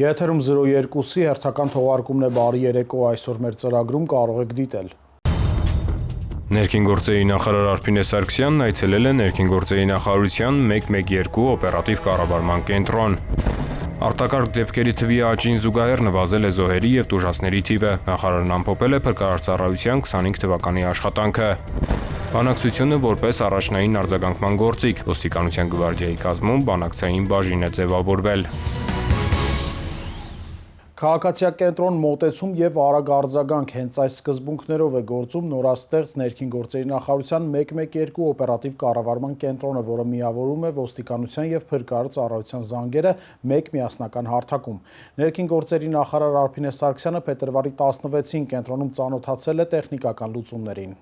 Եթերում 02-ի հերթական թողարկումն է բարի երեկո, այսօր մեր ծրագրում կարող եք դիտել։ Ներքին գործերի նախարար Արփինե Սարգսյանն այցելել է Ներքին գործերի նախարարության 112 օպերատիվ կառավարման կենտրոն։ Արտակարգ դեպքերի թվի աճին զուգահեռ նվազել է զոհերի և տուժածների թիվը, նախարարն ամփոփել է փրկարարծառայության 25 թվականի աշխատանքը։ Բանակցությունը որպես առաջնային արձագանքման գործիք, ոստիկանության գվարդիայի կազմում բանակցային բաժին է ձևավորվել։ Քաղաքացիակենտրոն մոտեցում և արագ արձագանք հենց այս սկզբունքներով է գործում նորաստեղծ Ներքին գործերի նախարարության 112 օպերատիվ կառավարման կենտրոնը, որը միավորում է ոստիկանության և փրկարարծառայության զանգերը մեկ միասնական հարթակում։ Ներքին գործերի նախարար Արփինե Սարգսյանը փետրվարի 16-ին կենտրոնում ծանոթացել է տեխնիկական լուծումներին։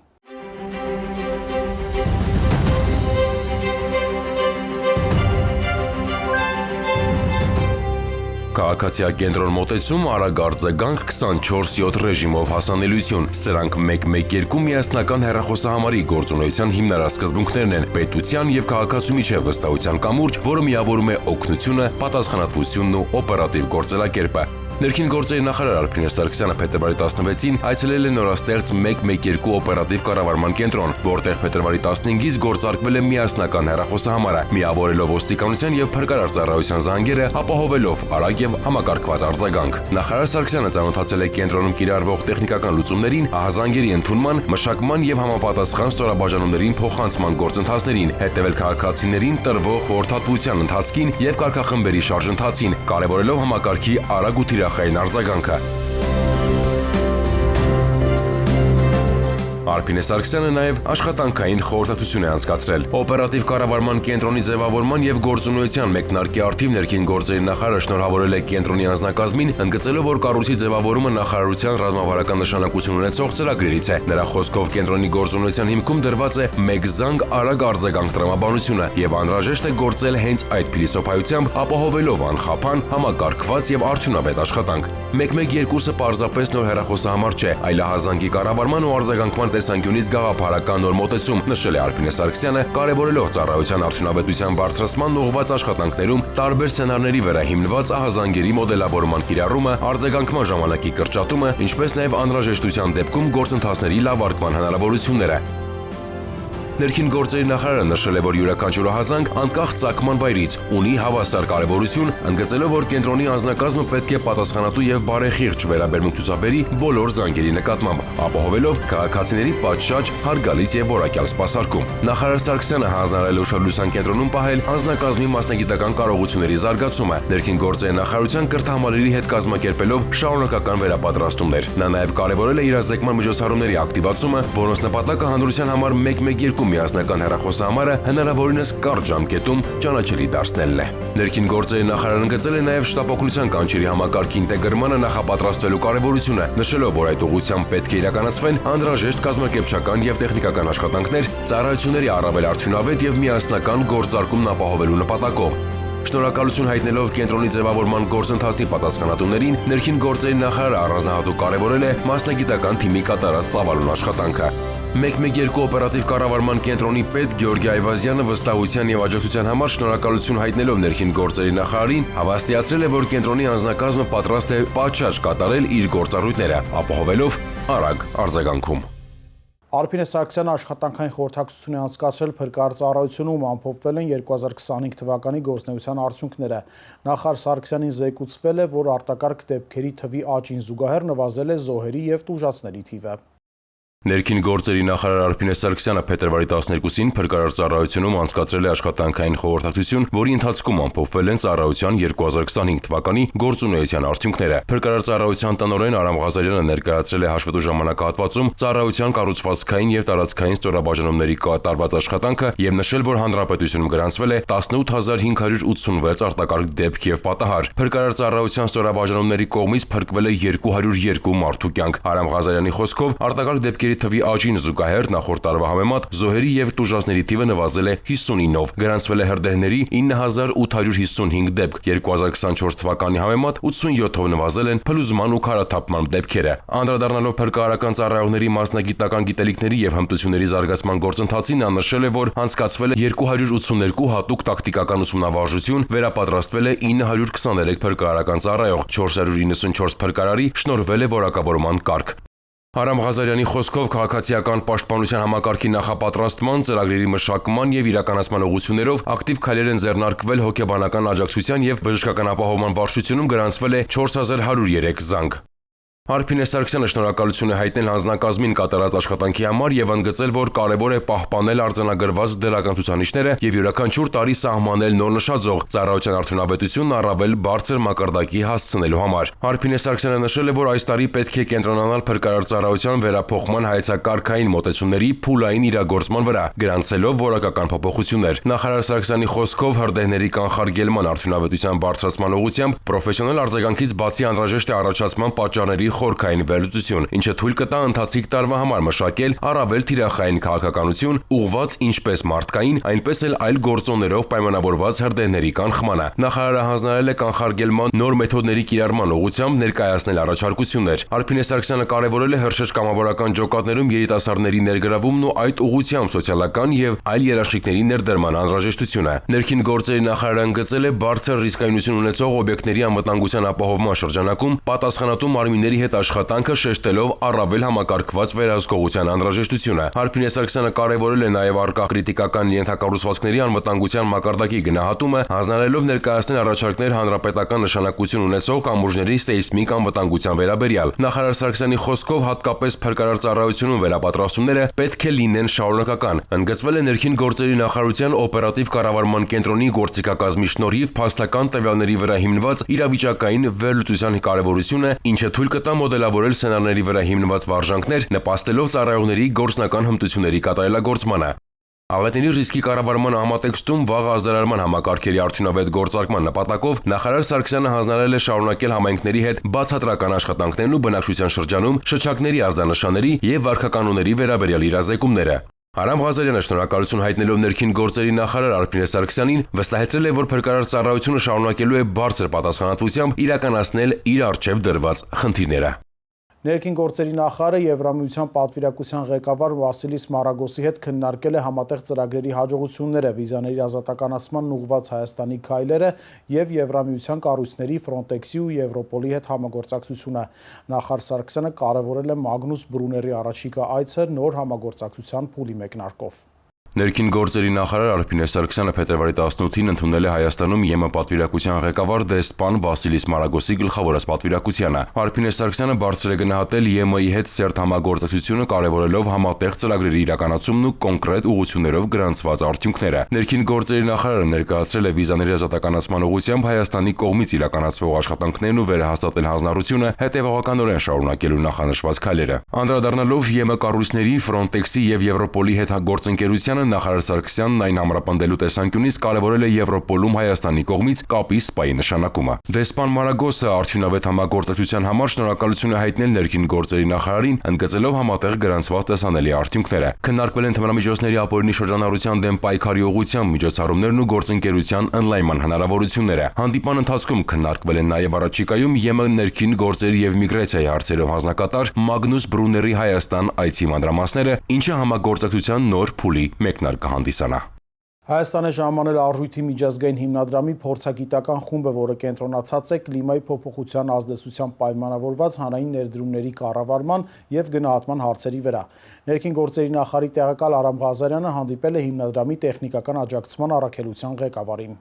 Քաղաքացիակենտրոն մոտեցում, արագ արձագանք, 24/7 ռեժիմով հասանելիություն։ Սրանք 112 միասնական հեռախոսահամարի գործունեության հիմնարարսկզբունքներն են՝ պետության և քաղաքացու միջև վստահության կամուրջ, որը միավորում է օգնությունը, պատասխանատվությունն ու օպերատիվ գործելակերպը։ Ներքին գործերի նախարար Արփինե Սարգսյանը փետրվարի 16-ին այցելել է նորաստեղծ 112 օպերատիվ կառավարման կենտրոն, որտեղ փետրվարի 15-ից գործարկվել է միասնական հեռախոսահամարը, միավորելով ոստիկանության և փրկարարծառայության զանգերը, ապահովելով արագ և համակարգված արձագանք։ Նախարար Սարգսյանը ծանոթացել է կենտրոնում կիրառվող տեխնիկական լուծումներին, ահազանգերի ընդունման, մշակման և համապատասխան ստորաբաժանումներին փոխանցման գործընթացներին, հետևել քաղաքացիներին տրվող խորհրդատվության ընթացքին և կարգախմբերի շարժընթացին, կարևորելով համակարգի արագ ու թիրախային արձագանքը։ Արփինե Սարգսյանը նաև աշխատանքային խորհրդատվություն է անցկացրել։ Օպերատիվ կառավարման կենտրոնի ձևավորման և գործունեության մեկնարկի առթիվ Ներքին գործերի նախարարը շնորհավորել է կենտրոնի անձնակազմին, ընդգծելով, որ կառույցի ձևավորումը նախարարության ռազմավարական նշանակություն ունեցող ծրագրերից է։ Նրա խոսքով կենտրոնի գործունեության հիմքում դրված է մեկ զանգ արագ արձագանք տրամաբանությունը և անհրաժեշտ է գործել հենց այդ փիլիսոփայությամբ, ապահովելով անխափան, համակարգված և արդյունավետ աշխատանք։ 112-ը պարզապես նոր հեռախոսահամար չէ, այլ ահազանգի կառավարման ու արձագանքման տեսանկյունից գաղափարական նոր մոտեցում, նշել է Արփինե Սարգսյանը, կարևորելով ծառայության արդյունավետության բարձրացման ուղղված աշխատանքներում տարբեր սցենարների վրա հիմնված ահազանգերի մոդելավորման կիրառումը, արձագանքման ժամանակի կրճատումը, ինչպես նաև անհրաժեշտության դեպքում գործընթացների լավարկման հնարավորությունները։ Ներքին գործերի նախարարը նշել է, որ յուրաքանչյուր ահազանգ, անկախ ծագման վայրից, ունի հավասար կարևորություն, ընդգծելով, որ կենտրոնի անձնակազմը պետք է պատասխանատու և բարեխիղճ վերաբերմունք ցուցաբերի բոլոր զանգերի նկատմամբ, ապահովելով քաղաքացիների պատշաճ, հարգալից և որակյալ սպասարկում։ Նախարար Սարգսյանը հանձնարարել է ուշադրության կենտրոնում պահել անձնակազմի մասնագիտական կարողությունների զարգացումը, Ներքին գործերի նախարարության կրթահամալիրի հետ կազմակերպելով շարունակական վերապատրաստումներ։ Նա նաև կարևորել է իրազեկման միջոցառումների ակտիվացումը, որոնց նպատակը հանրության համար 112 միասնական հեռախոսահամարը հնարավորինս կարճ ժամկետում ճանաչելի դարձնելն է։ Ներքին գործերի նախարարը ընդգծել է նաև շտապօգնության կանչերի համակարգի ինտեգրմանը նախապատրաստվելու կարևորությունը, նշելով, որ այդ ուղղությամբ պետք է իրականացվեն անհրաժեշտ կազմակերպչական և տեխնիկական աշխատանքներ ծառայությունների առավել արդյունավետ և միասնական գործարկումն ապահովելու նպատակով։ Շնորհակալություն հայտնելով կենտրոնի ձևավորման գործընթացի պատասխանատուներին, Ներքին գործերի նախարարը առանձնահատուկ կարևորել է մասնագիտական թիմի կատարած ծավալուն աշխատանքը։ 112 օպերատիվ կառավարման կենտրոնի պետ Գեորգի Այվազյանը վստահության և աջակցության համար շնորհակալություն հայտնելով Ներքին գործերի նախարարին, հավաստիացրել է, որ կենտրոնի անձնակազմը պատրաստ է պատշաճ կատարել իր գործառույթները, ապահովելով արագ արձագանքում։ Արփինե Սարգսյանը աշխատանքային խորհրդակցություն է անցկացրել փրկարարծառայությունում, ամփոփվել են 2025 թվականի գործունեության արդյունքները։ Նախարար Սարգսյանին զեկուցվել է, որ արտակարգ դեպքերի թվի աճին զուգահեռ նվազել է զոհերի և տուժածների թիվը։ Ներքին գործերի նախարար Արփինե Սարգսյանը փետրվարի 12-ին փրկարարծառայությունում անցկացրել է աշխատանքային խորհրդակցություն, որի ընթացքում ամփոփվել են ծառայության 2025 թվականի գործունեության արդյունքները։ Փրկարարծառայության տնօրեն Արամ Ղազարյանը ներկայացրել է հաշվետու ժամանակահատվածում ծառայության կառուցվածքային և տարածքային ստորաբաժանումների կատարված աշխատանքը և նշել, որ հանրապետությունում գրանցվել է 18586 արտակարգ դեպք և պատահար։ Փրկարարծառայության ստորաբաժանումների կողմից փրկվել է 202 մարդու կյանք։ Արամ Ղազարյանի խոսքով արտակարգ դեպքերի դեպքերի թվի աճին զուգահեռ նախորդ տարվա համեմատ զոհերի եւ տուժածների թիվը նվազել է 59-ով, գրանցվել է հրդեհների 9855 դեպք, 2024 թվականի համեմատ 87-ով նվազել են փլուզման ու քարաթափման դեպքերը։ Անդրադառնալով փրկարարական ծառայողների մասնագիտական գիտելիքների եւ հմտությունների զարգացման գործընթացին, նա նշել է, որ անցկացվել է 282 հատուկ տակտիկական ուսումնավարժություն, վերապատրաստվել է 923 փրկարարական ծառայող, 494 փրկարարի շնորհվել է որակավորման կարգ։ Արամ Ղազարյանի խոսքով քաղաքացիական պաշտպանության համակարգի նախապատրաստման, ծրագրերի մշակման եւ իրականացման ուղղություններով ակտիվ քայլեր են ձեռնարկվել հոգեբանական աջակցության եւ բժշկական ապահովման վարչությունում գրանցվել է 4103 զանգ։ Արփինե Սարգսյանը շնորհակալություն է հայտնել հանձնակազմին կատարած աշխատանքի համար եւ ընդգծել, որ կարեւոր է պահպանել արձանագրված դրական ցուցանիշները եւ յուրաքանչյուր տարի սահմանել նոր նշաձող ծառայության արդյունավետությունն առավել բարձր մակարդակի հասցնելու համար։ Արփինե Սարգսյանը նշել է, որ այս տարի պետք է կենտրոնանալ փրկարար ծառայության վերափոխման հայեցակարգային մոտեցումների փուլային իրագործման վրա, գրանցելով որակական փոփոխություններ։ Նախարար Սարգսյանի խոսքով հրդեհների կանխարգելման արդյունավետության բարձրացման ուղղությամբ պրոֆեսիոնալ արձագանքից բացի անհրաժեշտ է առաջացման պատճառների խորքային վերլուծություն, ինչը թույլ կտա ընթացիկ տարվա համար մշակել առավել թիրախային քաղաքականություն, ուղղված ինչպես մարդկային, այնպես էլ այլ գործոններով պայմանավորված հրդեհների կանխմանը։ Նախարարը հանձնարարել է կանխարգելման նոր մեթոդների կիրառման ուղղությամբ ներկայացնել առաջարկություններ։ Արփինե Սարգսյանը կարևորել է հրշեջ կամավորական ջոկատներում երիտասարդների ներգրավումն ու այդ ուղղությամբ սոցիալական եւ այլ երաշխիքների ներդրման անհրաժեշտությունը։ Ներքին գործերի նախարարը ընդգծել է բարձր ռիսկայնություն ունեցող օբյեկտների անվտանգության ապահովման շրջանակում պատասխանատու մարմինների հետ աշխատանքը շեշտելով առավել համակարգված վերահսկողության անհրաժեշտությունը։ Արփինե Սարգսյանը կարևորել է նաև առկա քրիտիկական ենթակառուցվածքների անվտանգության մակարդակի գնահատումը, հանձնարարելով ներկայացնել առաջարկներ հանրապետական նշանակություն ունեցող կամուրջների սեյսմիկ անվտանգության վերաբերյալ։ Նախարար Սարգսյանի խոսքով հատկապես փրկարար ծառայությունում վերապատրաստումները պետք է լինեն շարունակական։ Ընդգծվել է ներքին գործերի նախարարության օպերատիվ կառավարման կենտրոնի գործիքակազմի շնորհիվ փաստական տվյալների վրա հիմնված իրավիճակային վերլուծության կարևորությունը, ինչը թույլ կտա մոդելավորել սցենարների վրա հիմնված վարժանքներ, նպաստելով ծառայողների գործնական հմտությունների կատարելագործմանը։ Աղետների ռիսկի կառավարման համատեքստում վաղ ազդարարման համակարգերի արդյունավետ գործարկման նպատակով նախարար Սարգսյանը հանձնարարել է շարունակել համայնքների հետ բացատրական աշխատանքներն ու բնակչության շրջանում շրջակների ազդանշանների եւ վարքականոնների վերաբերյալ իրազեկումները։ Արամ Ղազարյանը շնորհակալություն հայտնելով ներքին գործերի նախարար Արփինե Սարգսյանին վստահեցրել է, որ փրկարար ծառայությունը շարունակելու է բարձր պատասխանատվությամբ իրականացնել իր առջև դրված խնդիրները։ Ներքին գործերի նախարարը Եվրամիության պատվիրակության ղեկավար Վասիլիս Մարագոսի հետ քննարկել է համատեղ ծրագրերի հաջողությունները, վիզաների ազատականացմանն ուղղված Հայաստանի քայլերը եւ Եվրամիության կառույցների Ֆրոնտեքսի ու Եվրոպոլի հետ համագործակցությունը։ Նախարար Սարգսյանը կարևորել է Մագնուս Բրուների առաջիկա այցը նոր համագործակցության փուլի մեկնարկով։ Ներքին գործերի նախարար Արփինե Սարգսյանը փետրվարի 18-ին ընդունել է Հայաստանում ԵՄ պատվիրակության ղեկավար դեսպան Վասիլիս Մարագոսի գլխավորած պատվիրակությանը։ Արփինե Սարգսյանը բարձր է գնահատել ԵՄ-ի հետ սերտ համագործակցությունը, կարևորելով համատեղ ծրագրերի իրականացումն ու կոնկրետ ուղղություններով գրանցված արդյունքները։ Ներքին գործերի նախարարը ներկայացրել է վիզաների ազատականացման ուղղությամբ Հայաստանի կողմից իրականացվող աշխատանքներն ու վերահաստատել հանձնառությունը հետևողականորեն շարունակելու նախանշված քայլերը։ Անդրադառնալով ԵՄ կառույցների, Ֆրոնտեքսի եւ Եվրոպոլի հետ գործընկերությանը, նախարար Սարգսյանն այն ամրապնդելու տեսանկյունից կարևորել է Եվրոպոլում Հայաստանի կողմից կապի սպայի նշանակումը։ Դեսպան Մարագոսը արդյունավետ համագործակցության համար շնորհակալություն է հայտնել ներքին գործերի նախարարին, ընդգծելով համատեղ գրանցված տեսանելի արդյունքները։ Քննարկվել են թմրամիջոցների ապօրինի շրջանառության դեմ պայքարի ուղղությամբ միջոցառումներն ու գործընկերության ընդլայնման հնարավորությունները։ Հանդիպան ընթացքում քննարկվել են նաև առաջիկայում ԵՄ ներքին գործերի եւ միգրացիայի հարցերով հանձնակատար Մագնուս Բրուների Հայաստան այցի մանրամասները, ինչը համագործակցության նոր փուլի մեկնարկ կհանդիսանա։ Հայաստան է ժամանել արժույթի միջազգային հիմնադրամի փորձագիտական խումբը, որը կենտրոնացած է կլիմայի փոփոխության ազդեցությամբ պայմանավորված հանրային ներդրումների կառավարման եւ գնահատման հարցերի վրա։ Ներքին գործերի նախարարի տեղակալ Արամ Ղազարյանը հանդիպել է հիմնադրամի տեխնիկական աջակցման առաքելության ղեկավարին։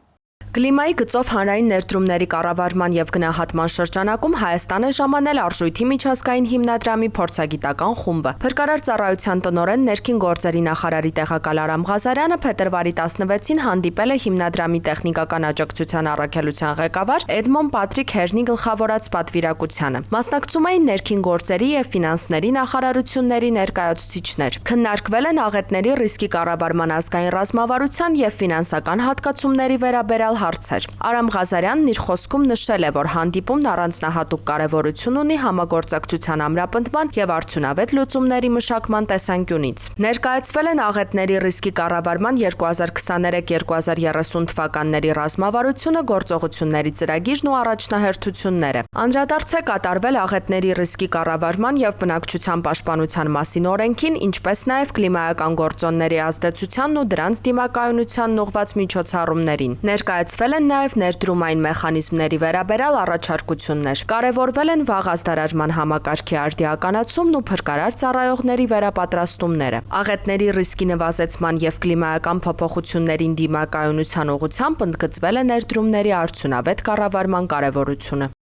Կլիմայի գծով հանրային ներդրումների կառավարման եւ գնահատման շրջանակում Հայաստան է ժամանել արժույթի միջազգային հիմնադրամի փորձագիտական խումբը։ Փրկարար ծառայության տնօրեն ներքին գործերի նախարարի տեղակալ Արամ Ղազարյանը փետրվարի 16-ին հանդիպել է հիմնադրամի տեխնիկական աջակցության առաքելության ղեկավար Էդմոն Պատրիկ Հերնի գլխավորած պատվիրակությանը։ Մասնակցում էին ներքին գործերի եւ ֆինանսների նախարարությունների ներկայացուցիչներ։ Քննարկվել են աղետների ռիսկի կառավարման ազգային ռազմավարության եւ ֆինանսական հատկացումների վերաբերյալ հարցեր։ Արամ Ղազարյանն իր խոսքում նշել է, որ հանդիպումն առանձնահատուկ կարևորություն ունի համագործակցության ամրապնդման եւ արդյունավետ լուծումների մշակման տեսանկյունից։ Ներկայացվել են աղետների ռիսկի կառավարման 2023-2030 թվականների ռազմավարությունը, գործողությունների ծրագիրն ու առաջնահերթությունները։ Անդրադարձ է կատարվել աղետների ռիսկի կառավարման եւ բնակչության պաշտպանության մասին օրենքին, ինչպես նաեւ կլիմայական գործոնների ազդեցությանն ու դրանց դիմակայունությանն ուղղված միջոցառումներին։ Ներկայացվել են նաև ներդրումային մեխանիզմների վերաբերյալ առաջարկություններ։ Կարևորվել են վաղ ազդարարման համակարգի արդիականացումն ու փրկարար ծառայողների վերապատրաստումները։ Աղետների ռիսկի նվազեցման եւ կլիմայական փոփոխություններին դիմակայունության ուղղությամբ ընդգծվել է ներդրումների արդյունավետ կառավարման կարևորությունը։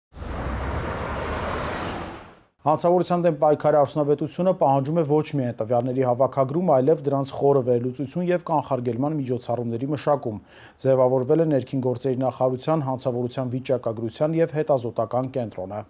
Հանցավորության դեմ պայքարի արդյունավետությունը պահանջում է ոչ միայն տվյալների հավաքագրում, այլև դրանց խորը վերլուծություն եւ կանխարգելման միջոցառումների մշակում։ Ձևավորվել է ներքին գործերի նախարարության հանցավորության վիճակագրության եւ հետազոտական կենտրոնը։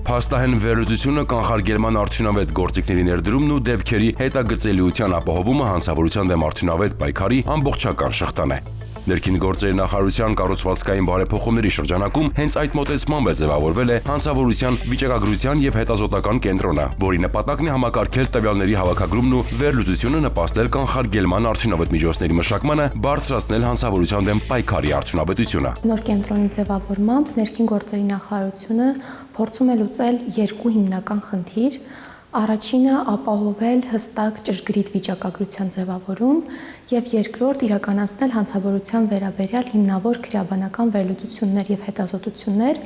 Փաստահեն վերլուծությունը, կանխարգելման արդյունավետ գործիքների ներդրումն ու դեպքերի հետագծելիության ապահովումը հանցավորության դեմ արդյունավետ պայքարի ամբողջական շղթան է։ Ներքին գործերի նախարարության կառուցվածքային բարեփոխումների շրջանակում հենց այդ մոտեցմամբ ձևավորվել է հանցավորության վիճակագրության եւ հետազոտական կենտրոնը, որի նպատակն է համակարգել տվյալների հավաքագրումն ու վերլուծությունը, նպաստել կանխարգելման արդյունավետ միջոցների մշակմանը, բարձրացնել հանցավորության դեմ պայքարի արդյունավետությունը։ Նոր կենտրոնի ձևավորմամբ ներքին գործերի նախարարությունը փորձում է լուծել երկու հիմնական խնդիր։ Առաջինը ապահովել հստակ ճշգրիտ վիճակագրության ձևավորում եւ երկրորդ իրականացնել հանցավորության վերաբերյալ հիմնավոր քրեաբանական վերլուծություններ եւ հետազոտություններ,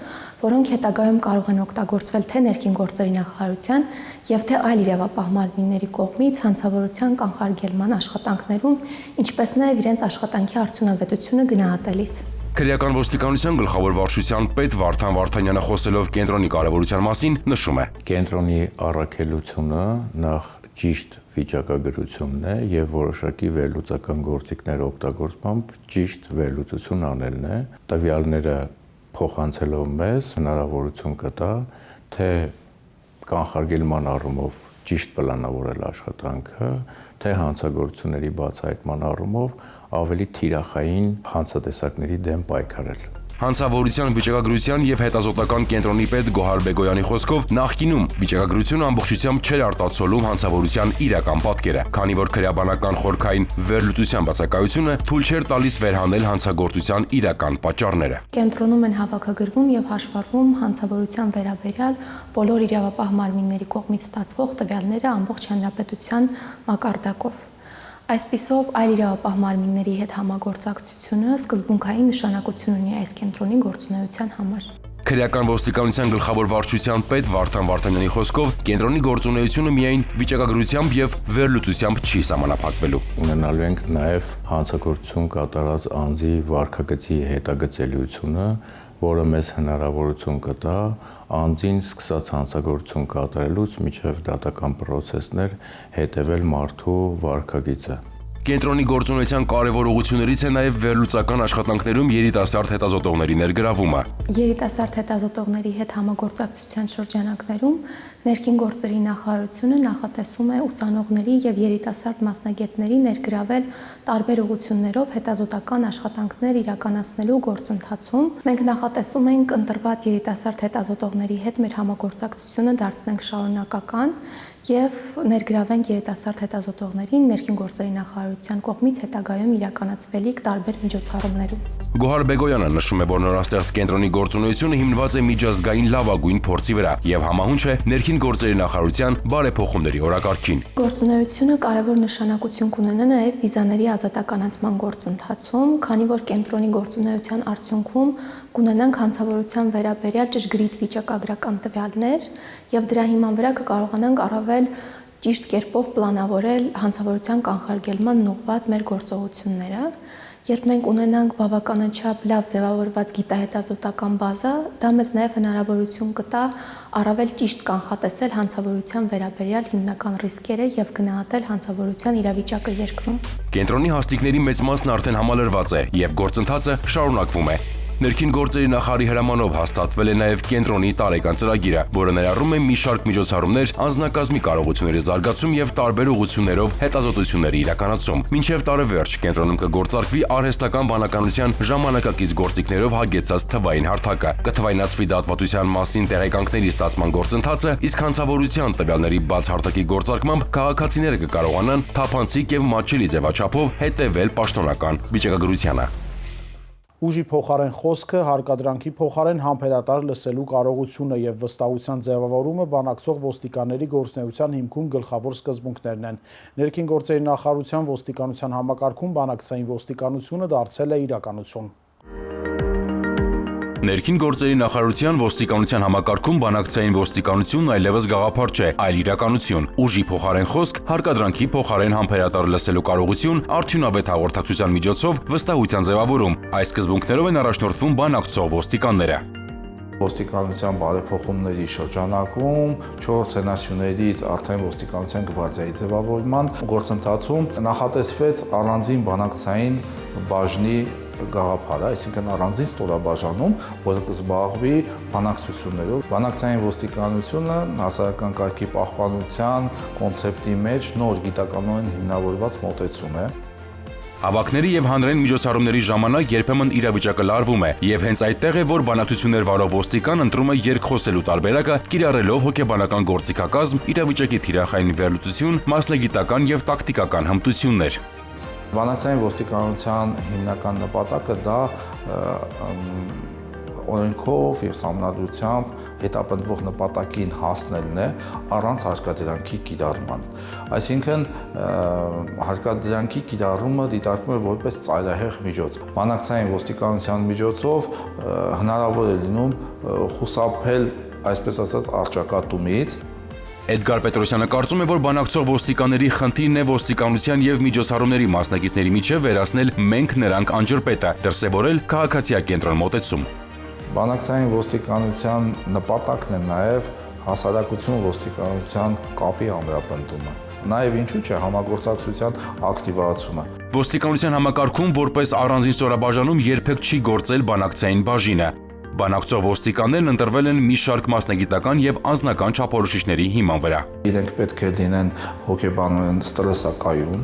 որոնք հետագայում կարող են օգտագործվել թե ներքին գործերի նախարարության եւ թե այլ իրավապահ մարմինների կողմից հանցավորության կանխարգելման աշխատանքներում, ինչպես նաեւ իրենց աշխատանքի արդյունավետությունը գնահատելիս։ Քրեական ոստիկանության գլխավոր վարչության պետ Վարդան Վարդանյանը խոսելով կենտրոնի կարևորության մասին նշում է. Կենտրոնի առաքելությունը նախ ճիշտ վիճակագրությունն է եւ որոշակի վերլուծական գործիքներ օգտագործմամբ ճիշտ վերլուծություն անելն է։ Տվյալները փոխանցելով մեզ հնարավորություն կտա թե կանխարգելման առումով ճիշտ պլանավորել աշխատանքը, թե հանցագործությունների բացահայտման առումով ավելի թիրախային հանցատեսակների դեմ պայքարել։ Հանցավորության վիճակագրության եւ հետազոտական կենտրոնի պետ Գոհար Բեգոյանի խոսքով նախկինում վիճակագրությունը ամբողջությամբ չէր արտացոլում հանցավորության իրական պատկերը, քանի որ քրեաբանական խորքային վերլուծության բացակայությունը թույլ չէր տալիս վերհանել հանցագործության իրական պատճառները։ Կենտրոնում են հավաքագրվում եւ հաշվառվում հանցավորության վերաբերյալ բոլոր իրավապահ մարմինների կողմից ստացվող տվյալները ամբողջ հանրապետության մակարդակով։ Այսպիսով այլ իրավապահ մարմինների հետ համագործակցությունը սկզբունքային նշանակություն ունի այս կենտրոնի գործունեության համար։ Քրեական ոստիկանության գլխավոր վարչության պետ Վարդան Վարդանյանի խոսքով կենտրոնի գործունեությունը միայն վիճակագրությամբ եւ վերլուծությամբ չի սահմանափակվելու։ Ունենալու ենք նաեւ հանցագործություն կատարած անձի վարքագծի հետագծելիությունը, որը մեզ հնարավորություն կտա անձին սկսած հանցագործություն կատարելուց մինչև դատական պրոցեսներ հետևել մարդու վարքագիծը։ Կենտրոնի գործունեության կարևոր ուղղություններից է նաև վերլուծական աշխատանքներում երիտասարդ հետազոտողների ներգրավումը։ Երիտասարդ հետազոտողների հետ համագործակցության շրջանակներում ներքին գործերի նախարարությունը նախատեսում է ուսանողների եւ երիտասարդ մասնագետների ներգրավել տարբեր ուղղություններով հետազոտական աշխատանքներ իրականացնելու գործընթացում։ Մենք նախատեսում ենք ընտրված երիտասարդ հետազոտողների հետ մեր համագործակցությունը դարձնենք շարունակական եւ ներգրավենք երիտասարդ հետազոտողներին ներքին գործերի նախարարության կողմից հետագայում իրականացվելիք տարբեր միջոցառումներում։ Գոհար Բեգոյանը նշում է, որ նորաստեղծ կենտրոնի գործունեությունը հիմնված է միջազգային լավագույն փորձի վրա եւ համահունչ է ներքին գործերի նախարարության բարեփոխումների օրակարգին։ Գործունեությունը կարևոր նշանակություն կունենա նաեւ վիզաների ազատականացման գործընթացում, քանի որ կենտրոնի գործունեության արդյունքում կունենանք հանցավորության վերաբերյալ ճշգրիտ վիճակագրական տվյալներ եւ դրա հիման վրա կկարողանանք առավել ճիշտ կերպով պլանավորել հանցավորության կանխարգելման ուղղված մեր գործողությունները։ Երբ մենք ունենանք բավականաչափ լավ ձևավորված գիտահետազոտական բազա, դա մեզ նաև հնարավորություն կտա առավել ճիշտ կանխատեսել հանցավորության վերաբերյալ հիմնական ռիսկերը եւ գնահատել հանցավորության իրավիճակը երկրում։ Կենտրոնի հաստիկների մեծ մասն արդեն համալրված է եւ գործընթացը շարունակվում է։ Ներքին գործերի նախարարի հրամանով հաստատվել է նաև կենտրոնի տարեկան ծրագիրը, որը ներառում է մի շարք միջոցառումներ, անձնակազմի կարողությունների զարգացում եւ տարբեր ուղղություններով հետազոտությունների իրականացում։ Մինչև տարեվերջ կենտրոնում կգործարկվի արհեստական բանականության ժամանակակից գործիքներով հագեցած թվային հարթակը, կթվայնացվի դատվատվության մասին տեղեկանքների ստացման գործընթացը, իսկ հանցավորության տվյալների բաց հարթակի գործարկմամբ քաղաքացիները կկարողանան թափանցիկ եւ մատչելի ձևաչափով հետևել պաշտոնական վիճակագրությանը։ Ուժի փոխարեն խոսքը, հարկադրանքի փոխարեն համբերատար լսելու կարողությունը եւ վստահության ձևավորումը բանակցող ոստիկանների գործունեության հիմքում գլխավոր սկզբունքներն են։ Ներքին գործերի նախարարության ոստիկանության համակարգում բանակցային ոստիկանությունը դարձել է իրականություն։ Ներքին գործերի նախարարության ոստիկանության համակարգում բանակցային ոստիկանությունն այլևս գաղափար չէ, այլ իրականություն։ Ուժի փոխարեն խոսք, հարկադրանքի փոխարեն համբերատար լսելու կարողություն, արդյունավետ հաղորդակցության միջոցով վստահության ձևավորում։ Այս սկզբունքներով են առաջնորդվում բանակցող ոստիկանները։ Ոստիկանության բարեփոխումների շրջանակում 4 սենասյուներից արդեն ոստիկանության գվարդիայի ձևավորման գործընթացում նախատեսվեց առանձին բանակցային բաժնի գաղափարը, այսինքն առանձին ստորաբաժանում, որը կզբաղվի բանակցություններով։ Բանակցային ոստիկանությունը հասարակական կարգի պահպանության կոնցեպտի մեջ նոր գիտականորեն հիմնավորված մոտեցում է։ Հավաքների եւ հանրային միջոցառումների ժամանակ երբեմն իրավիճակը լարվում է, եւ հենց այդտեղ է, որ բանակցություններ վարող ոստիկան ընտրում է երկխոսելու տարբերակը, կիրառելով հոգեբանական գործիքակազմ, իրավիճակի թիրախային վերլուծություն, մասնագիտական եւ տակտիկական հմտություններ։ Բանակցային ոստիկանության հիմնական նպատակը դա օրենքով եւ սահմանադրությամբ հետապնդվող նպատակին հասնելն է առանց հարկադրանքի կիրառման։ Այսինքն հարկադրանքի կիրառումը դիտարկվում է որպես ծայրահեղ միջոց։ Բանակցային ոստիկանության միջոցով հնարավոր է լինում խուսափել, այսպես ասած, առճակատումից։ Էդգար Պետրոսյանը կարծում է, որ բանակցող ոստիկանների խնդիրն է ոստիկանության եւ միջոցառումների մասնակիցների միջև վերացնել մենք նրանք անջրպետը, դրսևորել քաղաքացիակենտրոն մոտեցում։ Բանակցային ոստիկանության նպատակն է նաև հասարակություն ոստիկանության կապի ամրապնդումը։ Նաև ինչու՞ չէ համագործակցության ակտիվացումը։ Ոստիկանության համակարգում որպես առանձին ստորաբաժանում երբեք չի գործել բանակցային բաժինը։ Բանակցող ոստիկաններն ընտրվել են մի շարք մասնագիտական եւ անձնական չափորոշիչների հիման վրա։ Իրենք պետք է լինեն հոգեբանորեն ստրեսակայուն,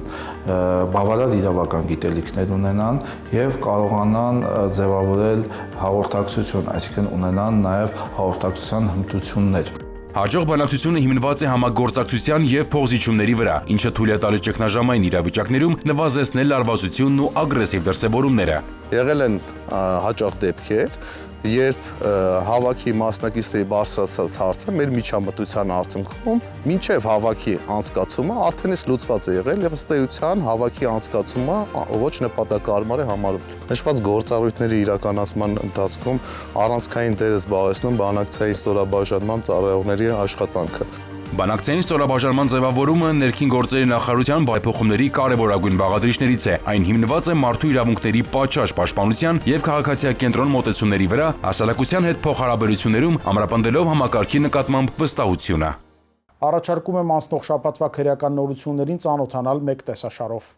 բավարար իրավական գիտելիքներ ունենան եւ կարողանան ձևավորել հաղորդակցություն, այսինքն ունենան նաեւ հաղորդակցության հմտություններ։ Հաջող բանակցությունը հիմնված է համագործակցության եւ փոխզիջումների վրա, ինչը թույլ է տալիս ճգնաժամային իրավիճակներում նվազեցնել լարվածությունն ու ագրեսիվ դրսևորումները։ Եղել են հաճախ դեպքեր, երբ հավաքի մասնակիցների բարձրացած հարցը մեր միջամտության արդյունքում մինչև հավաքի անցկացումը արդեն իսկ լուծված է եղել եւ ըստ էության հավաքի անցկացումը ոչ նպատակարար է համարվում։ Նշված գործառույթների իրականացման ընթացքում առանցքային դեր է զբաղեցնում բանակցային ստորաբաժանման ծառայողների աշխատանքը։ Բանակցային ստորաբաժանման ձևավորումը ներքին գործերի նախարարության բարեփոխումների կարևորագույն բաղադրիչներից է։ Այն հիմնված է մարդու իրավունքների պատշաճ պաշտպանության եւ քաղաքացիակենտրոն մոտեցումների վրա, հասարակության հետ փոխհարաբերություններում ամրապնդելով համակարգի նկատմամբ վստահությունը։ Առաջարկում եմ անցնող շաբաթվա քրեական նորություններին ծանոթանալ մեկ տեսաշարով։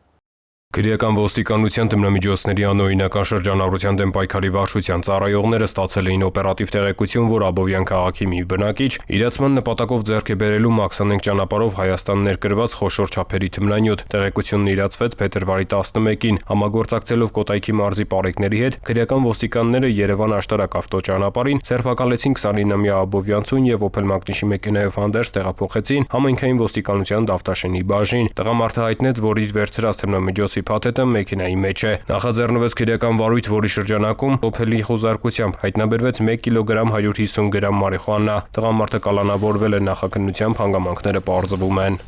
Քրեական ոստիկանության դիմնամիջոցների անօրինական շրջանառության դեմ պայքարի վարչության ծառայողները ստացել էին օպերատիվ տեղեկություն, որ Աբովյան քաղաքի մի բնակիչ իրացման նպատակով ձեռք է բերելու Մաքսանենք ճանապարհով Հայաստան ներկրված խոշոր չափերի թմրանյութ։ Տեղեկությունն իրացվեց փետրվարի 11-ին։ Համագործակցելով Կոտայքի մարզի պարեկների հետ, քրեական ոստիկանները Երևան-Աշտարակ ավտոճանապարհին սերբակալեցին 29-ամյա Աբովյանցուն եւ Opel Magnish-ի մեքենայով հանդերձ տեղափոխեցին համայնքային ոստիկանության Դավթաշենի բաժին։ Տղամարդը հայտնեց, որ իր վերցրած թմնամիջոցի փաթեթը մեքենայի մեջ է։ Նախաձեռնվեց քրեական վարույթ, որի շրջանակում Opel-ի խոզարկությամբ հայտնաբերվեց 1 կիլոգրամ 150 գրամ մարիխուանա։ Տղամարդը կալանավորվել է, նախաքննությամբ հանգամանքները պարզվում են։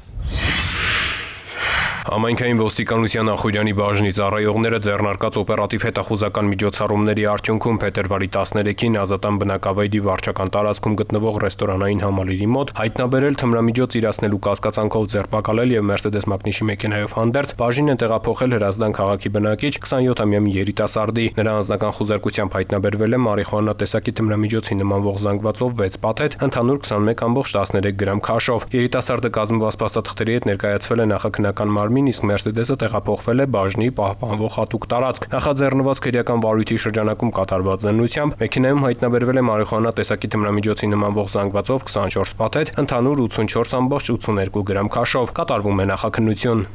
Համայնքային ոստիկանության Ախուրյանի բաժնի ծառայողները ձեռնարկած օպերատիվ հետախուզական միջոցառումների արդյունքում փետրվարի 13-ին Ազատան բնակավայրի վարչական տարածքում գտնվող ռեստորանային համալիրի մոտ հայտնաբերել թմրամիջոց իրացնելու կասկածանքով ձերբակալել եւ Mercedes Magnish-ի մեքենայով հանդերձ բաժին են տեղափոխել Հրազդան քաղաքի բնակիչ 27-ամյա մի երիտասարդի։ Նրա անձնական խոզարկությամբ հայտնաբերվել է մարիխուանա տեսակի թմրամիջոցի նմանվող զանգվածով 6 փաթեթ, ընդհանուր 21.13 գրամ քաշով։ Երիտասարդը կազմված փաստաթղթերի հետ ներկայացվել է նախաքննական մարմին, իսկ Mercedes-ը տեղափոխվել է բաժնի պահպանվող հատուկ տարածք։ Նախաձեռնված քրեական վարույթի շրջանակում կատարված զննությամբ մեքենայում հայտնաբերվել է մարիխուանա տեսակի թմրամիջոցի նմանվող զանգվածով 24 փաթեթ, ընդհանուր 84.82 գրամ քաշով։ Կատարվում է նախաքննություն։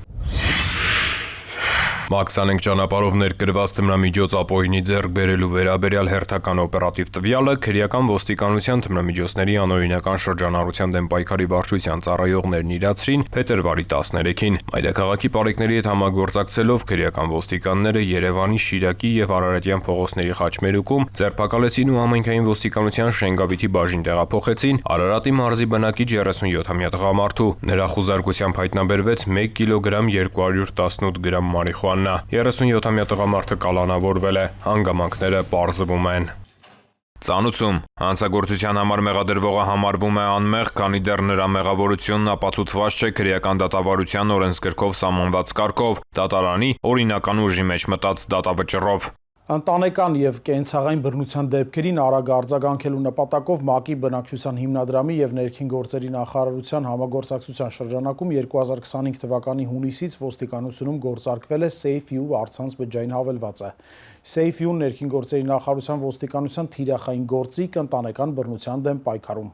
Մաքսանենք ճանապարհով ներկրված թմրամիջոց ապօրինի ձեռք բերելու վերաբերյալ հերթական օպերատիվ տվյալը քրեական ոստիկանության թմրամիջոցների անօրինական շրջանառության դեմ պայքարի վարչության ծառայողներն իրացրին փետրվարի 13-ին։ Մայրաքաղաքի պարեկների հետ համագործակցելով քրեական ոստիկանները Երևանի, Շիրակի եւ Արարատյան փողոցների խաչմերուկում ձերբակալեցին ու համայնքային ոստիկանության Շենգավիթի բաժին տեղափոխեցին Արարատի մարզի բնակիչ 37-ամյա տղամարդու։ Նրա խուզարկությամբ հայտնաբերվեց 1 կիլոգրամ 218 գրամ մարիխուանա։ 37-ամյա տղամարդը կալանավորվել է, հանգամանքները պարզվում են։ Ծանուցում հանցագործության համար մեղադրվողը համարվում է անմեղ, քանի դեռ նրա մեղավորությունն ապացուցված չէ քրեական դատավարության օրենսգրքով սահմանված կարգով, դատարանի օրինական ուժի մեջ մտած դատավճռով։ Ընտանեկան եւ կենցաղային բռնության դեպքերին արագ արձագանքելու նպատակով ՄԱԿ-ի բնակչության հիմնադրամի եւ ներքին գործերի նախարարության համագործակցության շրջանակում 2025 թվականի հունիսից ոստիկանությունում գործարկվել է SafeU առցանց բջջային հավելվածը։ SafeU-ն ներքին գործերի նախարարության ոստիկանության թիրախային գործիք ընտանեկան բռնության դեմ պայքարում։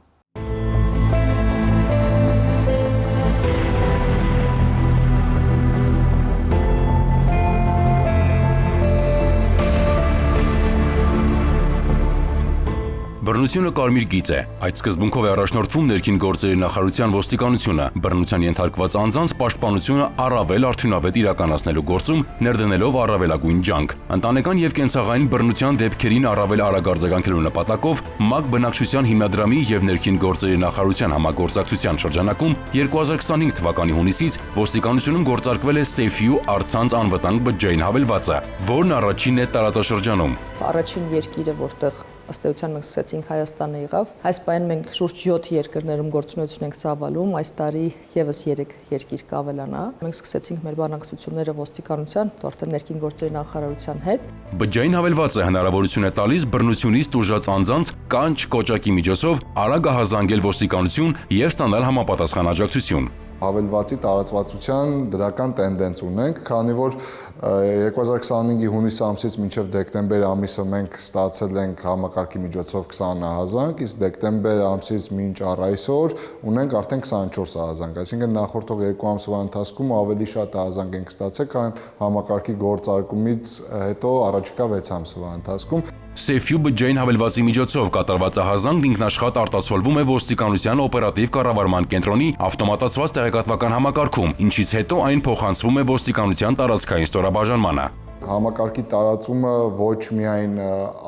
Բռնությունը կարմիր գիծ է։ Այդ սկզբունքով է առաջնորդվում ներքին գործերի նախարարության ոստիկանությունը բռնության ենթարկված անձանց պաշտպանությունը առավել արդյունավետ իրականացնելու գործում ներդնելով առավելագույն ջանք։ Ընտանեկան եւ կենցաղային բռնության դեպքերին առավել արագ արձագանքելու նպատակով ՄԱԿ բնակչության հիմնադրամի եւ ներքին գործերի նախարարության համագործակցության շրջանակում 2025 թվականի հունիսից ոստիկանությունում գործարկվել է SafeU առցանց անվտանգ բջջային հավելվածը, որն առաջինն է տարածաշրջանում։ Առաջին երկիրը, որտեղ ըստ էության մենք սկսեցինք Հայաստանը եղավ։ Այս պահին մենք շուրջ 7 երկրներում գործունեություն ենք ծավալում, այս տարի եւս 3 երկիր կավելանա։ Մենք սկսեցինք մեր բանակցությունները ոստիկանության, արդեն ներքին գործերի նախարարության հետ։ Բջջային հավելվածը հնարավորություն է տալիս բռնությունից տուժած անձանց կանչ կոճակի միջոցով արագ ահազանգել ոստիկանություն եւ ստանալ համապատասխան աջակցություն։ Հավելվածի տարածվածության դրական տենդենց ունենք, քանի որ 2025-ի հունիս ամսից մինչև դեկտեմբեր ամիսը մենք ստացել ենք համակարգի միջոցով 20 ահազանգ, իսկ դեկտեմբեր ամսից մինչ առ այսօր ունենք արդեն 24 ահազանգ, այսինքն նախորդող 2 ամսվա ընթացքում ավելի շատ ահազանգ ենք ստացել, քան համակարգի գործարկումից հետո առաջիկա 6 ամսվա ընթացքում։ SafeU բջջային հավելվածի միջոցով կատարված ահազանգն ինքնաշխատ արտացոլվում է ոստիկանության օպերատիվ կառավարման կենտրոնի ավտոմատացված տեղեկատվական համակարգում, ինչից հետո այն փոխանցվում է ոստիկանության տարածքային ստորաբաժանմանը։ Համակարգի տարածումը ոչ միայն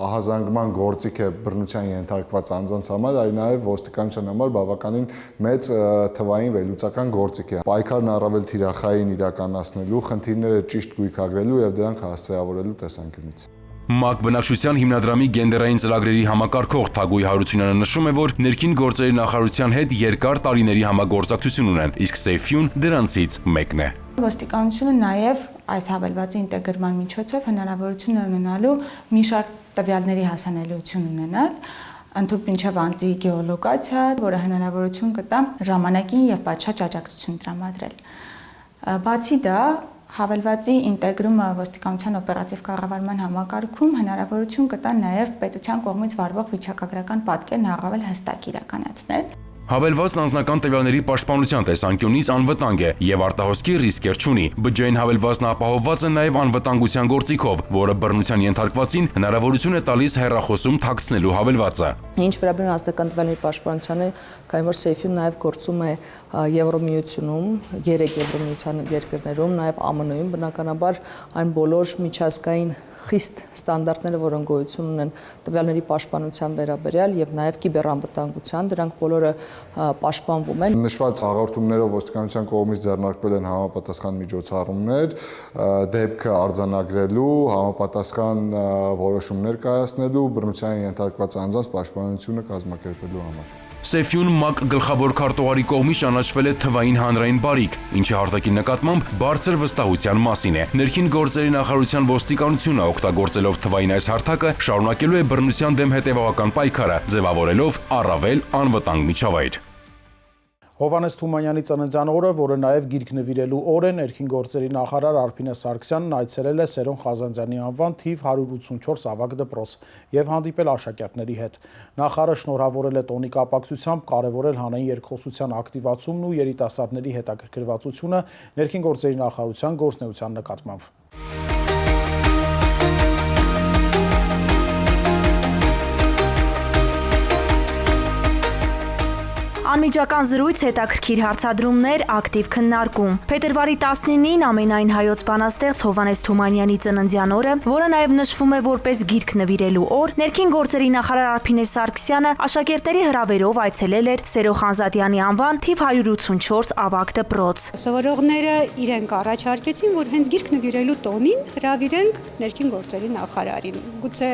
ահազանգման գործիք է բռնության ենթարկված անձանց համար, այլ նաև ոստիկանության համար բավականին մեծ թվային վերլուծական գործիք է։ Պայքարն առավել թիրախային իրականացնելու, խնդիրները ճիշտ գույքագրելու եւ դրանք հասցեավորելու տեսանկյունից։ ՄԱԿ բնակչության հիմնադրամի գենդերային ծրագրերի համակարգող Թագուի Հարությունյանը նշում է, որ ներքին գործերի նախարարության հետ երկար տարիների համագործակցություն ունեն, իսկ SafeU-ն դրանցից մեկն է։ Ոստիկանությունը նաև այս հավելվածի ինտեգրման միջոցով հնարավորություն է ունենալու մի շարք տվյալների հասանելիություն ունենալ, ընդհանուր մինչև անձի գեոլոկացիա, որը հնարավորություն կտա ժամանակին եւ պատշաճ աջակցություն տրամադրել։ Բացի դա, հավելվածի ինտեգրումը ոստիկանության օպերատիվ կառավարման համակարգում հնարավորություն կտա նաև պետության կողմից վարվող վիճակագրական պատկերն առավել հստակ իրականացնել։ Հավելվածն անձնական տվյալների պաշտպանության տեսանկյունից անվտանգ է եւ արտահոսքի ռիսկեր չունի։ Բջջային հավելվածն ապահովված է նաեւ անվտանգության գործիքով, որը բռնության ենթարկվածին հնարավորություն է տալիս հեռախոսում թաքցնելու հավելվածը։ Ինչ վերաբերում է անձնական տվյալների պաշտպանությանը, քանի որ SafeU-ն նաեւ գործում է Եվրոմիությունում, 3 Եվրոմիության երկրներում, նաեւ ԱՄՆ-ում, բնականաբար այն բոլոր միջազգային խիստ ստանդարտները, որոնք գոյություն ունեն տվյալների պաշտպանության վերաբերյալ եւ նաեւ կիբերանվտանգության, դրանք բոլորը պաշտպանվում են։ Նշված հաղորդումներով ոստիկանության կողմից ձեռնարկվել են համապատասխան միջոցառումներ, դեպքը արձանագրելու, համապատասխան որոշումներ կայացնելու, բռնության ենթարկված անձանց պաշտպանությունը կազմակերպելու համար։ SafeU-ն ՄԱԿ գլխավոր քարտուղարի կողմից ճանաչվել է թվային հանրային բարիք, ինչը արտաքին նկատմամբ բարձր վստահության մասին է։ Ներքին գործերի նախարարության ոստիկանությունը օգտագործելով թվային այս հարթակը շարունակելու է բռնության դեմ հետևողական պայքարը, ձևավորելով առավել անվտանգ միջավայր։ Հովհաննես Թումանյանի ծննդյան օրը, որը նաև գիրք նվիրելու օր է, ներքին գործերի նախարար Արփինե Սարգսյանն այցելել է Սերոն Խազանձյանի անվան թիվ 184 ավագ դպրոց և հանդիպել աշակերտների հետ։ Նախարարը շնորհավորել է տոնի կապակցությամբ, կարևորել հանրային երկխոսության ակտիվացումն ու երիտասարդների հետաքրքրվածությունը ներքին գործերի նախարարության գործունեության նկատմամբ։ Անմիջական զրույց, հետաքրքիր հարցադրումներ, ակտիվ քննարկում։ Փետրվարի 19-ին ամենայն հայոց բանաստեղծ Հովհաննես Թումանյանի ծննդյան օրը, որը նաև նշվում է որպես գիրք նվիրելու օր, ներքին գործերի նախարար Արփինե Սարգսյանը աշակերտների հրավերով այցելել էր Սերո Խազատյանի անվան թիվ 184 ավագ դպրոց։ Սովորողները իրենք առաջարկեցին, որ հենց գիրք նվիրելու տոնին հրավիրենք ներքին գործերի նախարարին։ Գուցե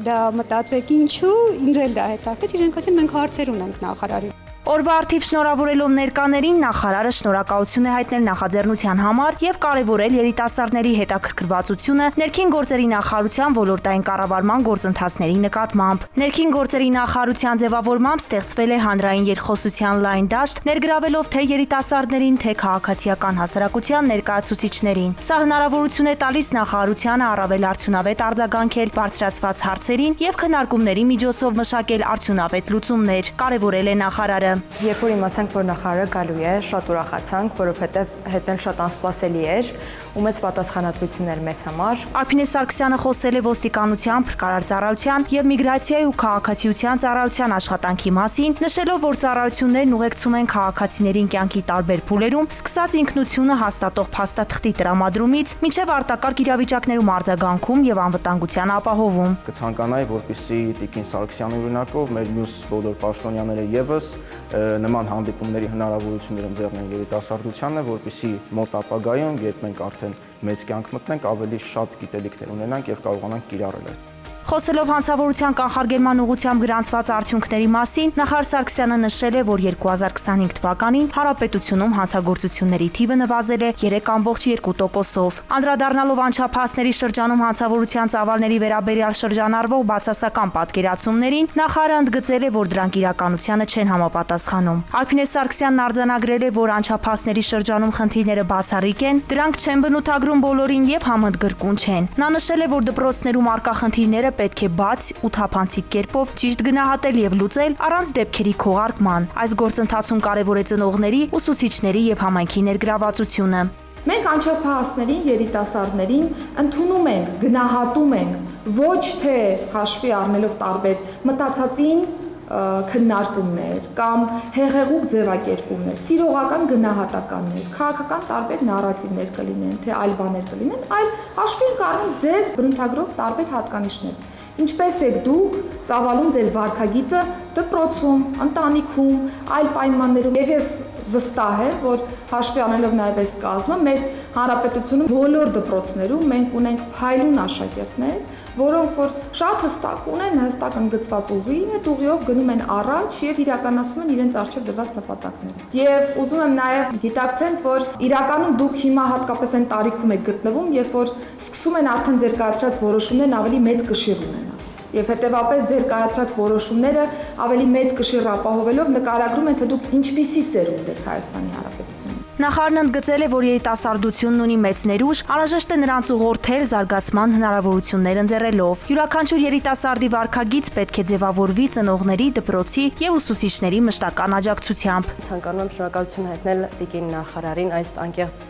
դա մտածեք ինչու, ինձ էլ դա հետաքրքրեց, իրենք ասեն մենք հարցեր ունենք նախարարին։ Օրվա արդիվ շնորհավորելով ներկաներին նախարարը շնորհակալություն է հայտնել նախաձեռնության համար եւ կարեւորել երիտասարդների հետաքրքրվածությունը ներքին գործերի նախարարության ոլորտային կառավարման գործընթացների նկատմամբ։ Ներքին գործերի նախարարության ձևավորմամբ ստեղծվել է հանրային երկխոսության լայն դաշտ, ներգրավելով թե երիտասարդներին, թե քաղաքացիական հասարակության ներկայացուցիչներին։ Սա հնարավորություն է տալիս նախարարությանը առավել արդյունավետ արձագանքել բարձրացված հարցերին եւ քննարկումների միջոցով մշակել արդյունավետ լուծումներ, կարեւորել է նախարարը։ Երբ որ իմացանք, որ նախարարը գալու է, շատ ուրախացանք, որովհետև հետնել շատ անսպասելի էր ու մեծ պատասխանատվություն էր մեզ համար։ Արփինե Սարգսյանը խոսել է ոստիկանության, փրկարար ծառայության եւ միգրացիայի ու քաղաքացիության ծառայության աշխատանքի մասին, նշելով, որ ծառայություններն ուղեկցում են քաղաքացիներին կյանքի տարբեր փուլերում, սկսած ինքնությունը հաստատող փաստաթղթի տրամադրումից մինչև արտակարգ իրավիճակներում արձագանքում եւ անվտանգության ապահովում։ Կցանկանայի, որպեսզի Տիկին Սարգսյանի օրինակով մեր մյուս բոլոր պաշտոնյաները եւս նման հանդիպումների հնարավորություններ ընձեռնեն երիտասարդությանը, որպեսզի մոտ ապագայում, երբ մենք արդեն մեծ կյանք մտնենք, ավելի շատ գիտելիքներ ունենանք եւ կարողանանք կիրառել այդ։ Խոսելով հանցավորության կանխարգելման ուղղությամբ գրանցված արդյունքների մասին, նախարար Սարգսյանը նշել է, որ 2025 թվականին հանրապետությունում հանցագործությունների թիվը նվազել է 3.2%-ով։ Անդրադառնալով անչափահասների շրջանում հանցավորության ծավալների վերաբերյալ շրջանառվող բացասական պատկերացումներին, նախարարը ընդգծել է, որ դրանք իրականությանը չեն համապատասխանում։ Արփինե Սարգսյանն արձանագրել է, որ անչափահասների շրջանում խնդիրները բացառիկ են, դրանք չեն բնութագրում բոլորին եւ համընդգրկուն չեն։ Նա նշել է, որ դպրոցներում առկա խնդիրները պետք է բաց ու թափանցիկ կերպով ճիշտ գնահատել եւ լուծել առանց դեպքերի քողարկման։ Այս գործընթացում կարևոր է ծնողների, ուսուցիչների եւ համայնքի ներգրավվածությունը։ Մենք անչափահասներին, երիտասարդներին ընդունում ենք, գնահատում ենք ոչ թե հաշվի առնելով տարբեր մտածածին քննարկումներ կամ հեղեղուկ ձևակերպումներ, սիրողական գնահատականներ, քաղաքական տարբեր նարատիվներ կլինեն, թե այլ բաներ կլինեն, այլ հաշվի ենք առնում ձեզ բնութագրող տարբեր հատկանիշներ։ Ինչպես եք դուք ծավալում ձեր վարքագիծը դպրոցում, ընտանիքում, այլ պայմաններում։ Եվ ես վստահ եմ, որ հաշվի առնելով նաև այս կազմը, մեր հանրապետությունում բոլոր դպրոցներում մենք ունենք փայլուն աշակերտներ, որոնք որ շատ հստակ ունեն հստակ ընդգծված ուղի, այդ ուղիով գնում են առաջ եւ իրականացնում են իրենց առջեւ դրված նպատակները։ Եվ ուզում եմ նաև գիտակցենք, որ իրականում դուք հիմա հատկապես այն տարիքում եք գտնվում, երբ որ սկսում են արդեն ձեր կայացրած որոշումներն ավելի մեծ կշիռ ունենալ։ Եվ հետևաբար ձեր կայացրած որոշումները ավելի մեծ կշիռ ապահովելով նկարագրում են, թե դուք ինչպիսի սերունդ եք Հայաստանի Հանրապետությունում։ Նախարարն ընդգծել է, որ երիտասարդությունն ունի մեծ ներուժ, անհրաժեշտ է նրանց ուղղորդել զարգացման հնարավորություններ ընձեռելով։ Յուրաքանչյուր երիտասարդի վարքագիծ պետք է ձևավորվի ծնողների, դպրոցի եւ ուսուցիչների մշտական աջակցությամբ։ Ցանկանում եմ շնորհակալություն հայտնել Տիկին նախարարին այս անկեղծ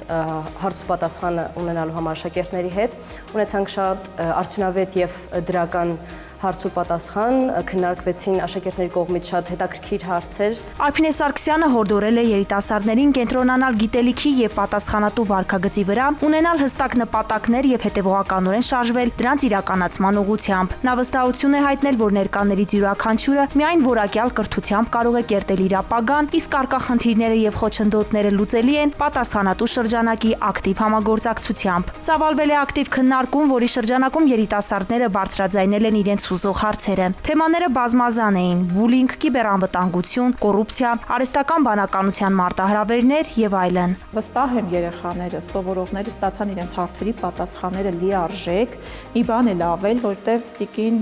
հարց ու պատասխանը ունենալու համար աշակերտների հետ։ Ունեցանք շատ արդյունավետ եւ դրական հարց ու պատասխան, քննարկվեցին աշակերտների կողմից շատ հետաքրքիր հարցեր։ Արփինե Սարգսյանը հորդորել է երիտասարդներին կենտրոնանալ գիտելիքի եւ պատասխանատու վարքագծի վրա, ունենալ հստակ նպատակներ եւ հետեւողականորեն շարժվել դրանց իրականացման ուղղությամբ։ Նա վստահություն է հայտնել, որ ներկաներից յուրաքանչյուրը միայն որակյալ կրթությամբ կարող է կերտել իր ապագան, իսկ առկա խնդիրները եւ խոչընդոտները լուծելի են պատասխանատու շրջանակի ակտիվ համագործակցությամբ։ Ծավալվել է ակտիվ քննարկում, որի շրջանակում երիտասարդները բարձրաձայնել են իրենց հուզող հարցերը։ Թեմաները բազմազան էին՝ բուլինգ, կիբերանվտանգություն, կոռուպցիա, արհեստական բանականության մարտահրավերներ եւ այլն։ Վստահ եմ երեխաները, սովորողները ստացան իրենց հարցերի պատասխանները լիարժեք։ Մի բան է լավել, որտեվ Տիկին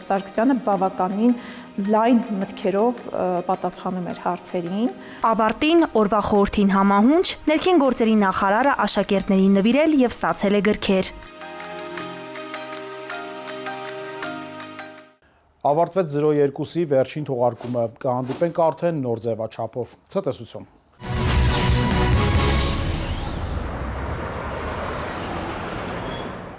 Սարգսյանը բավականին լայն մտքերով պատասխանում էր հարցերին։ Ավարտին օրվա խորհրդին համահունչ ներքին գործերի նախարարը աշակերտներին նվիրել եւ ստացել է գրքեր։ Ավարտվեց 02-ի վերջին թողարկումը։ Կհանդիպենք արդեն նոր ձևաչափով։ Ցտեսություն։